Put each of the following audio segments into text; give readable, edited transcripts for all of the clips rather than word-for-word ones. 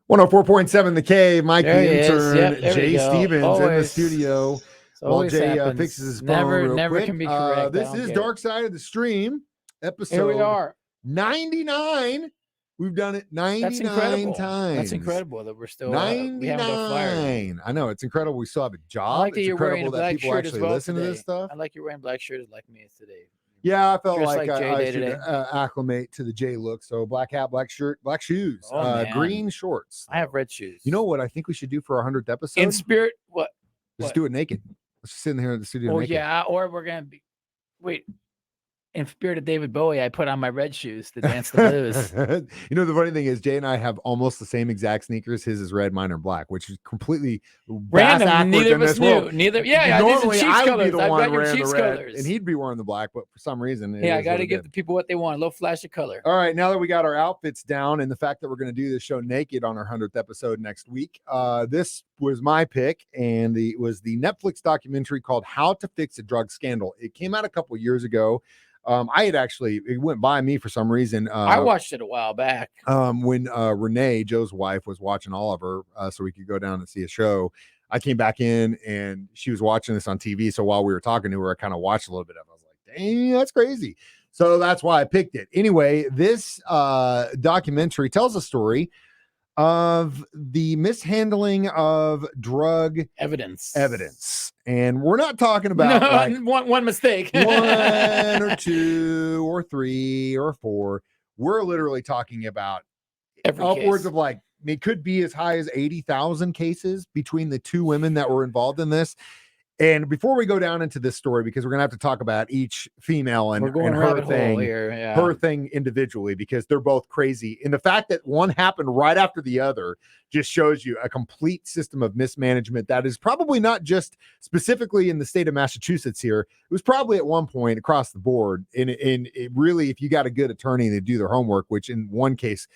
104.7 The Cave, Mike There the he is. Intern, Yep, there we Jay go. Stevens in the Always. studio while Always Jay happens. fixes his phone real Never quick. can be correct. This is Dark Side of the Stream, episode Here we are. 99. We've done it 99 times. That's incredible that we're still 99. we haven't got fired. I know, it's incredible we still have a job. I like that it's you're wearing a incredible that black people shirt as actually well listen today. to this stuff. I like you're wearing black shirt like me today. Yeah, I felt Dressed like like Jay I Day should today. acclimate to the J look. So black hat, black shirt, black shoes, green shorts. I have red shoes. You know what I think we should do for our 100th episode? In spirit, what? Just do it naked. Let's just sit in here in the studio naked. Yeah, or we're going to be... Wait. In spirit of David Bowie, I put on my red shoes to dance the blues. You know, the funny thing is, Jay and I have almost the same exact sneakers. His is red, mine are black, which is completely random. Neither of us knew. World. Yeah, normally these are I would colors. be the one your wearing the red, colors. and he'd be wearing the black. But for some reason, I got to give the people what they want—a little flash of color. All right, now that we got our outfits down, and the fact that we're going to do this show naked on our 100th episode next week, this was my pick, and it was the Netflix documentary called "How to Fix a Drug Scandal." It came out a couple years ago. It went by me for some reason. I watched it a while back. When Renee, Joe's wife, was watching Oliver, so we could go down and see a show. I came back in and she was watching this on TV. So while we were talking to her, I kind of watched a little bit of it. I was like, dang, that's crazy. So that's why I picked it. Anyway, this documentary tells a story of the mishandling of drug evidence. And we're not talking about one mistake, one or two or three or four. We're literally talking about upwards of it could be as high as 80,000 cases between the two women that were involved in this. And before we go down into this story, because we're going to have to talk about each female and her thing individually, because they're both crazy. And the fact that one happened right after the other just shows you a complete system of mismanagement that is probably not just specifically in the state of Massachusetts here. It was probably at one point across the board. And it really, if you got a good attorney, they do their homework, which in one case,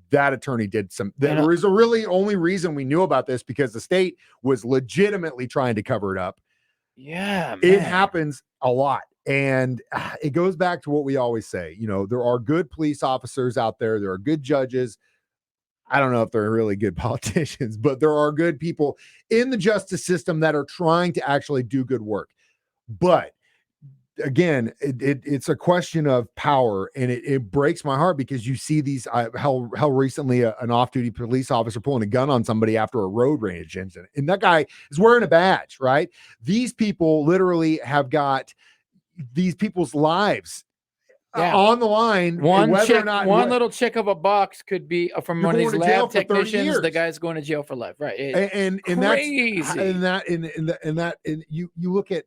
that attorney did some. There was a really only reason we knew about this because the state was legitimately trying to cover it up. Yeah, man. It happens a lot. And it goes back to what we always say. You know, there are good police officers out there. There are good judges. I don't know if they're really good politicians, but there are good people in the justice system that are trying to actually do good work. But again, it's a question of power, and it breaks my heart because you see these how recently an off-duty police officer pulling a gun on somebody after a road rage incident, and that guy is wearing a badge, right? These people literally have got these people's lives on the line. One little check of a box could be from one of these lab technicians. The guy's going to jail for life, right? And crazy. And you look at.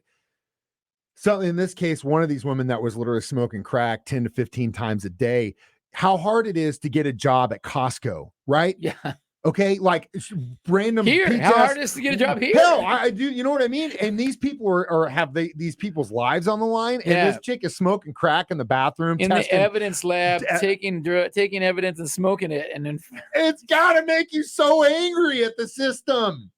So in this case, one of these women that was literally smoking crack 10 to 15 times a day, how hard it is to get a job at Costco, right? Yeah. Okay. Like random here, how hard it is to get a job here? Hell, I do. You know what I mean? And these people have these people's lives on the line. And this chick is smoking crack in the bathroom. In the evidence lab, taking evidence and smoking it. And then it's got to make you so angry at the system.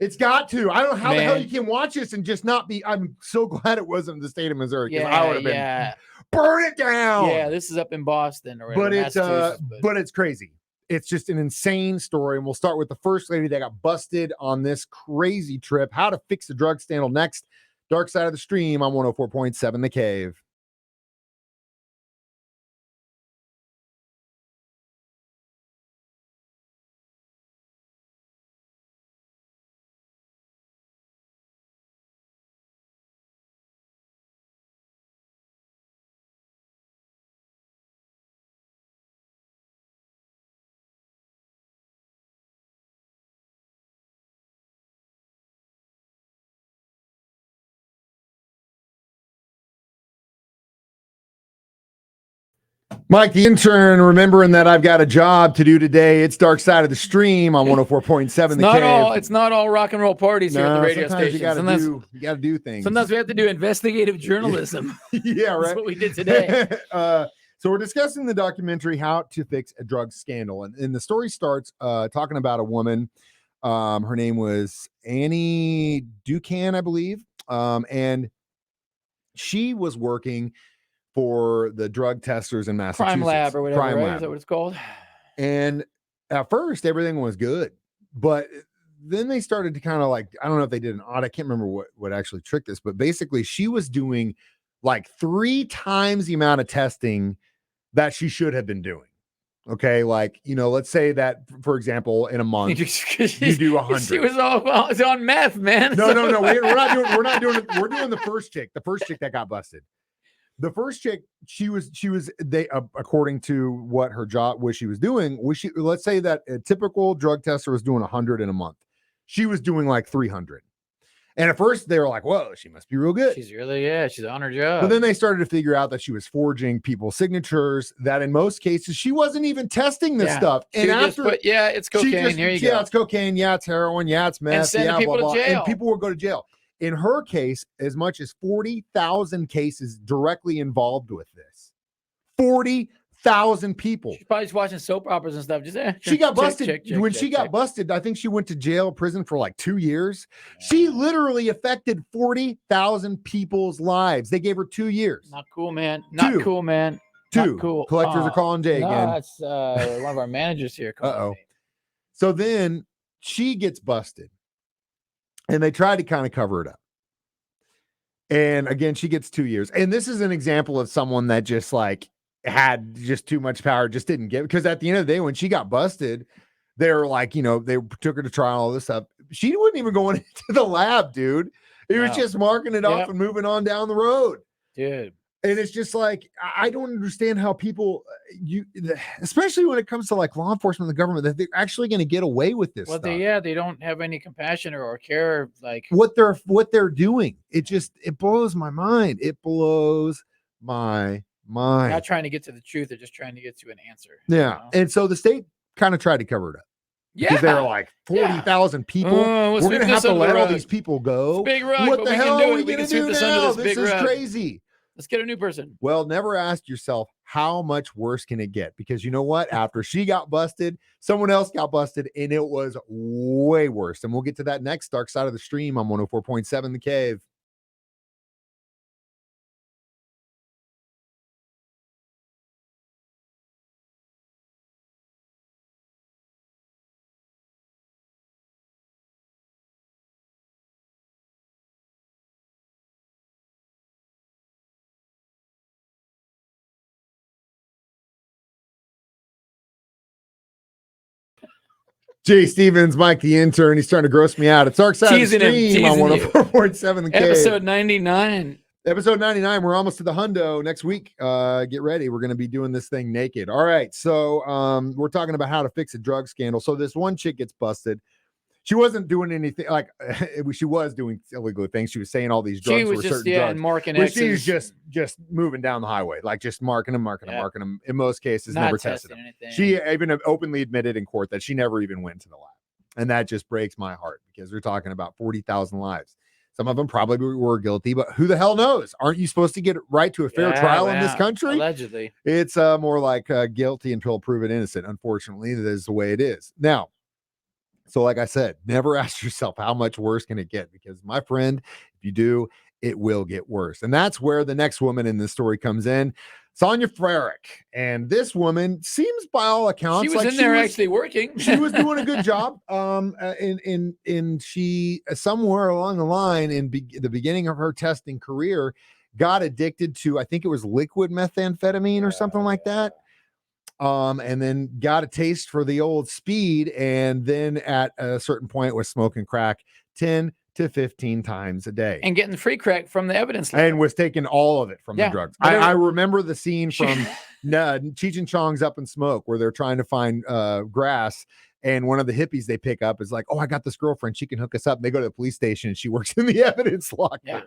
It's got to. I don't know how the hell you can watch this and just not be. I'm so glad it wasn't the state of Missouri because I would have been burn it down. Yeah, this is up in Boston or whatever. But it's crazy. It's just an insane story. And we'll start with the first lady that got busted on this crazy trip. How to fix the drug scandal next. Dark Side of the Stream on 104.7 The Cave. Mike the Intern, remembering that I've got a job to do today. It's Dark Side of the Stream on 104.7 The Cave. It's not all rock and roll parties here at the radio station. You got to do things. Sometimes we have to do investigative journalism. Yeah, right. That's what we did today. So we're discussing the documentary How to Fix a Drug Scandal. And the story starts talking about a woman. Her name was Annie Ducan, I believe. And she was working for the drug testers in Massachusetts. Crime lab or whatever, right? Is that what it's called? And at first everything was good, but then they started to kind of like, I don't know if they did an audit. I can't remember what actually tricked this, but basically she was doing like 3 times the amount of testing that she should have been doing. Okay, like, let's say that, for example, in a month you do 100. She was on meth, man. No. We're not doing it. We're doing the first chick that got busted. The first chick, according to what her job was, she was doing, let's say that a typical drug tester was doing 100 in a month. She was doing like 300. And at first they were like, whoa, she must be real good. She's she's on her job. But then they started to figure out that she was forging people's signatures, that in most cases she wasn't even testing this stuff. And it's cocaine. Here you go. Yeah, it's cocaine. Yeah, it's heroin. Yeah, it's meth. And sending people to jail. And people would go to jail. In her case, as much as 40,000 cases directly involved with this. 40,000 people. She's probably just watching soap operas and stuff. She got busted. When she got busted, I think she went to prison for like 2 years. Yeah. She literally affected 40,000 people's lives. They gave her 2 years. Not cool, man. Not cool, man. Not cool. Collectors are calling Jay again. That's one of our managers here. Uh-oh. So then she gets busted. And they try to kind of cover it up. And again, she gets 2 years. And this is an example of someone that just like had just too much power, just didn't get, because at the end of the day, when she got busted, they were like, they took her to trial, all this stuff. She wasn't even going into the lab, dude. It was just marking it off and moving on down the road. Dude. And it's just like, I don't understand how people, especially when it comes to like law enforcement and the government, that they're actually going to get away with this stuff. They don't have any compassion or care, like what they're doing. It blows my mind. It blows my mind. Not trying to get to the truth, they're just trying to get to an answer. Yeah. And so the state kind of tried to cover it up. Yeah. Because they were like 40,000 people. We're going to have to let all these people go. Big rug, what the hell are we going to do now? This is crazy. Let's get a new person. Well, never ask yourself, how much worse can it get? Because you know what? After she got busted, someone else got busted, and it was way worse. And we'll get to that next. Dark Side of the Stream on 104.7 The Cave. Jay Stevens, Mike the Intern. He's trying to gross me out. It's Dark Side of the Stream on 104.7 The Cave. Episode 99. Episode 99. We're almost to the hundo next week. Get ready. We're going to be doing this thing naked. All right. So we're talking about how to fix a drug scandal. So this one chick gets busted. She wasn't doing anything like she was doing illegal things. She was saying all these drugs were certain drugs. And marking X's. She's just moving down the highway, like just marking them. In most cases, not never tested them. Anything. She even openly admitted in court that she never even went to the lab, and that just breaks my heart because we're talking about 40,000 lives. Some of them probably were guilty, but who the hell knows? Aren't you supposed to get right to a fair trial in this country? Allegedly, it's more like guilty until proven innocent. Unfortunately, that is the way it is now. So like I said, never ask yourself how much worse can it get? Because my friend, if you do, it will get worse. And that's where the next woman in this story comes in, Sonia Frerick. And this woman seems by all accounts she was in there actually working. She was doing a good job. And she somewhere along the line in the beginning of her testing career got addicted to, I think it was liquid methamphetamine or something like that. And then got a taste for the old speed, and then at a certain point was smoking crack 10 to 15 times a day and getting free crack from the evidence lab. And was taking all of it from the drugs. I remember the scene from Cheech and Chong's Up in Smoke where they're trying to find grass. And one of the hippies they pick up is like, oh, I got this girlfriend. She can hook us up. And they go to the police station and she works in the evidence locker. Yeah.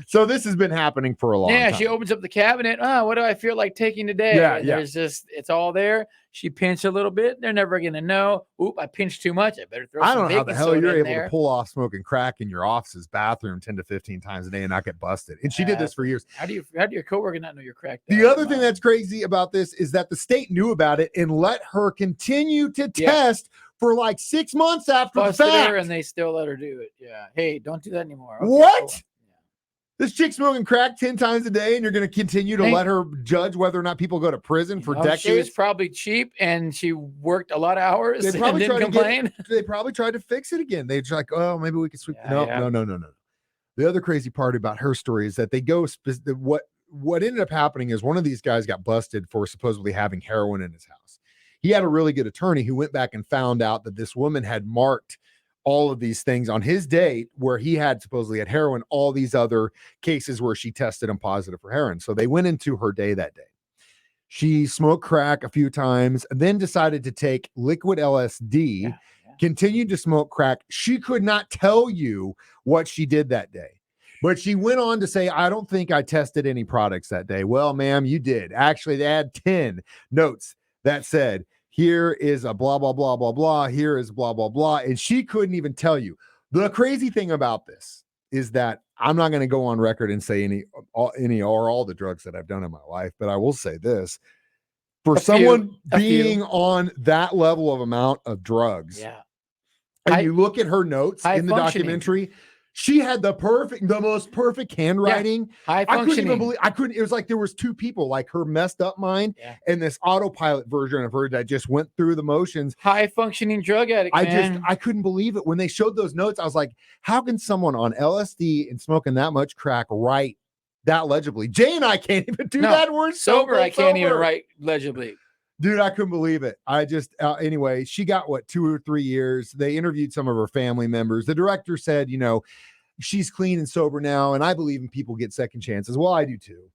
So this has been happening for a long time. She opens up the cabinet. What do I feel like taking today? There's just, it's all there. She pinched a little bit. They're never going to know. Oop, I pinched too much. I better throw some I don't know how the hell you're able to pull off smoking crack in your office's bathroom 10 to 15 times a day and not get busted. And she did this for years. How do your coworker not know you're cracked? The other thing that's crazy about this is that the state knew about it and let her continue to test for like 6 months after the fact. And they still let her do it. Yeah. Hey, don't do that anymore. Okay, what? Cool. This chick's smoking crack 10 times a day, and you're going to continue to let her judge whether or not people go to prison for decades? She was probably cheap, and she worked a lot of hours and didn't complain. They probably tried to fix it again. They're like, oh, maybe we could sweep. No. The other crazy part about her story is that they go what ended up happening is one of these guys got busted for supposedly having heroin in his house. He had a really good attorney who went back and found out that this woman had marked all of these things on his date where he had supposedly had heroin, all these other cases where she tested him positive for heroin. So they went into her day that day. She smoked crack a few times, then decided to take liquid LSD, continued to smoke crack. She could not tell you what she did that day, but she went on to say, I don't think I tested any products that day. Well, ma'am, you did. Actually, they had 10 notes that said, here is a blah, blah, blah, blah, blah. Here is blah, blah, blah. And she couldn't even tell you. The crazy thing about this is that I'm not going to go on record and say any or all the drugs that I've done in my life, but I will say this. For someone being on that level of amount of drugs, and you look at her notes in the documentary, she had the most perfect handwriting. High functioning. I couldn't. It was like there was two people, like her messed up mind and this autopilot version of her that just went through the motions. High functioning drug addict. I couldn't believe it when they showed those notes. I was like, how can someone on LSD and smoking that much crack write that legibly? Jay and I can't even do that. We're sober. I can't even write legibly. Dude, I couldn't believe it. I just, anyway, she got 2 or 3 years. They interviewed some of her family members. The director said, she's clean and sober now. And I believe in people get second chances. Well, I do too.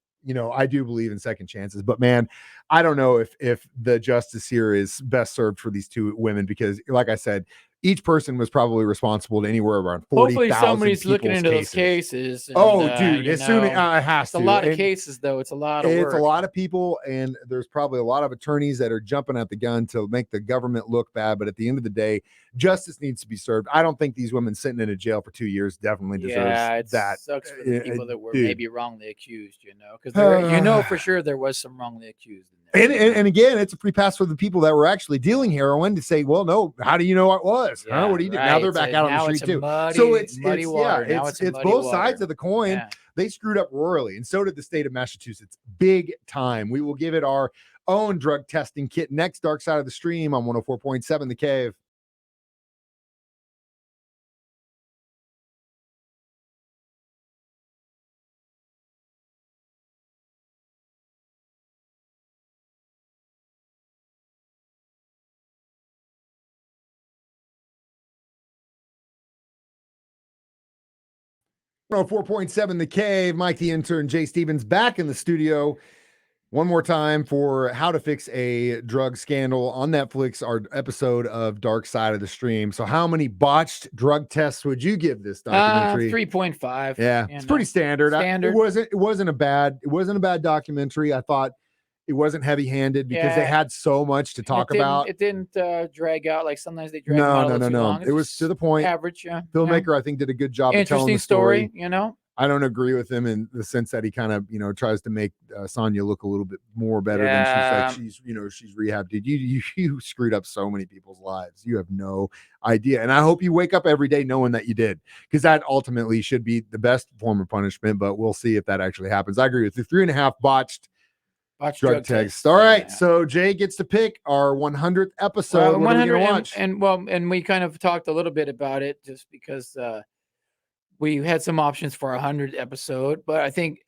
I do believe in second chances, but man, I don't know if the justice here is best served for these two women, because like I said, each person was probably responsible to anywhere around 40,000. Hopefully somebody's looking into those cases. And, dude, as soon as it has to. It's a lot of cases, though. It's a lot of work. It's a lot of people, and there's probably a lot of attorneys that are jumping at the gun to make the government look bad. But at the end of the day, justice needs to be served. I don't think these women sitting in a jail for 2 years definitely deserves that. Sucks for the people that were maybe wrongly accused, because for sure there was some wrongly accused in there. And again, it's a free pass for the people that were actually dealing heroin to say, well, no, how do you know what was? What do you do? Right. Now they're back out on the street too. So it's both sides of the coin. Yeah. They screwed up royally, and so did the state of Massachusetts. Big time. We will give it our own drug testing kit next. Dark Side of the Stream on 104.7 The Cave. Oh, 4.7 The Cave. Mike the Intern, Jay Stevens back in the studio one more time for How to Fix a Drug Scandal on Netflix, our episode of Dark Side of the Stream. So how many botched drug tests would you give this documentary? 3.5. Yeah, it's pretty standard. It wasn't a bad documentary. I thought it wasn't heavy-handed because they had so much to talk about. It didn't drag out like sometimes they drag out too long. It was to the point. Average, Filmmaker, I think, did a good job of telling the story. I don't agree with him in the sense that he kind of, tries to make Sonya look a little bit more better than she's rehabbed. Dude, you screwed up so many people's lives. You have no idea. And I hope you wake up every day knowing that you did, because that ultimately should be the best form of punishment, but we'll see if that actually happens. I agree with the 3.5 botched drug tests. All right. So Jay gets to pick our 100th episode. What are we going to watch? And we kind of talked a little bit about it just because we had some options for our 100th episode, but I think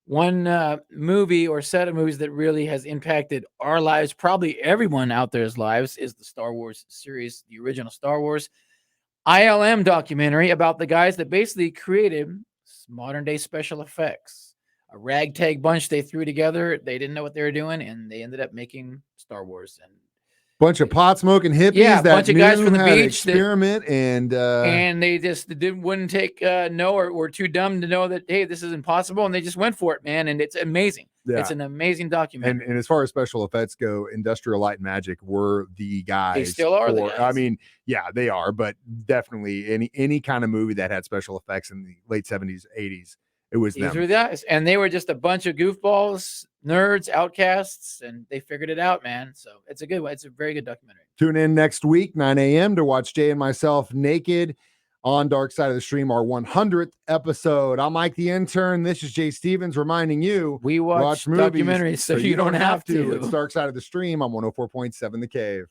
one movie or set of movies that really has impacted our lives, probably everyone out there's lives, is the Star Wars series, the original Star Wars ILM documentary about the guys that basically created modern day special effects. A ragtag bunch they threw together. They didn't know what they were doing, and they ended up making Star Wars. And bunch of pot smoking hippies, that bunch of guys from the beach experiment, and they just wouldn't take no, or were too dumb to know that, hey, this is impossible, and they just went for it, man. And it's amazing. Yeah. It's an amazing documentary. And as far as special effects go, Industrial Light and Magic were the guys. They still are. The guys. I mean, yeah, they are, but definitely any kind of movie that had special effects in the late 70s, 80s. It was them. These were the guys, and they were just a bunch of goofballs, nerds, outcasts, and they figured it out, man. So it's a good one. It's a very good documentary. Tune in next week, 9 a.m. to watch Jay and myself naked on Dark Side of the Stream, our 100th episode. I'm Mike the Intern. This is Jay Stevens reminding you we watch movies documentaries so you don't have to. It's Dark Side of the Stream on 104.7 The Cave.